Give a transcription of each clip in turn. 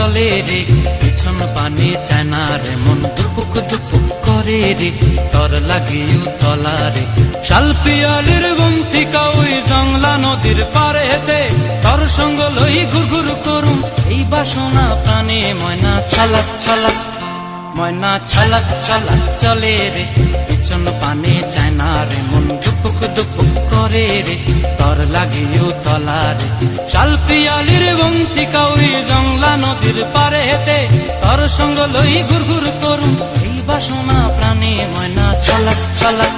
চলে রে, পিছন পানে চায় না রে, মন দুপুক দুপুক করে রে, তর লাগিও তলা রে। শাল পিয়ালির বন্তিকা ওই জংলা নদীর পারে হেতে, তর সঙ্গ লই ঘুরঘুর করুম এই বাসনা প্রাণে। ময়না ছলাক ছলাক, ময়না ছলাক ছলাক চলে রে, পিছন পানে চায় না রে, মন দুপুক দুপুক করে রে, তর লাগিও তলা রে। শাল পিয়ালির বন্তিকা ওই জংলা নদীর পারে হেতে, তর সঙ্গ লই ঘুরঘুর করুম এই বাসনা প্রাণে। ময়না ছলাক ছলাক।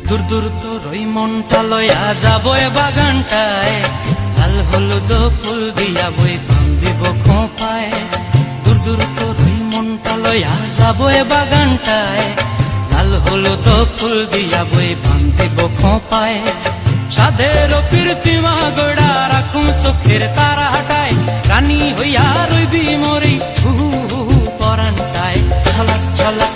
দূর দূর তোর ওই মনটা লয়া যাবো এ বাগানটায়, লাল হলুদ ফুল দিয়া বই বান্ধিব খোঁপায়। দূর দূর তোর ওই মনটা লয়া যাবো এ বাগানটায়, লাল হলুদ ফুল দিয়া বই বান্ধিব খোঁপায়। সাধের প্রীতিমা গোড়া রাখুম চোখের তারা হাটায়, রানী হইয়া রইবি মরি হু হু পরানটায়। ছলাক ছলাক,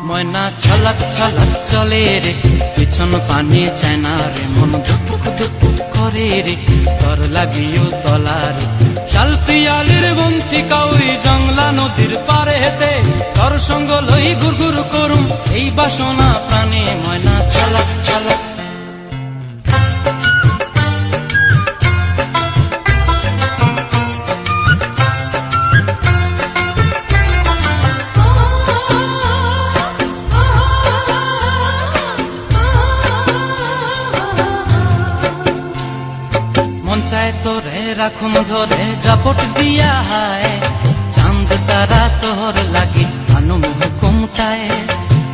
ময়না ছলাক ছলাক চলে রে, পিছন পানে চায় না রে, মন ধুপুক ধুপুক করে রে, তর লাগিও তলা রে। শাল পিয়ালির বন্তিকা ওই জংলা নদীর পারে হেতে, তর সঙ্গ লই ঘুরঘুর করুম এই বাসনা প্রাণে। ময়না ছলাক ছলাক। মন চায় তোরে রাখুম ধরে জাপট দিয়া হায়, চাঁদ তারা তোর লাগি আনুম হুকুমটায়।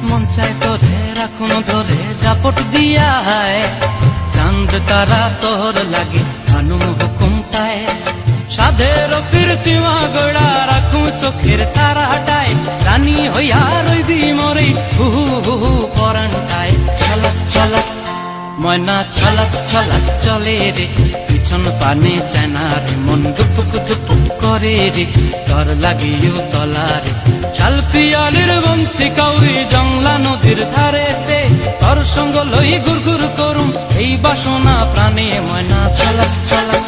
মন চায় তোরে রাখুম ধরে জাপট দিয়া হায়, চাঁদ তারা তোর লাগি আনুম হুকুমটায়। সাধের প্রীতিমা গোড়া রাখুম চোখের তারা হাটায়, রানী হইয়া রইবি মরি হু হু পরানটায়। ছলাক ছলাক, ময়না ছলাক ছলাক চলে রে, পিছন পানে চায় না রে, মন দুপুক দুপুক করে রে, তর লাগিও তলা রে। শাল পিয়ালির বন্তিকা ওই জংলা নদীর ধারেতে, তর সঙ্গ লই ঘুরঘুর করুম এই বাসনা প্রাণে। ময়না ছলাক ছলাক।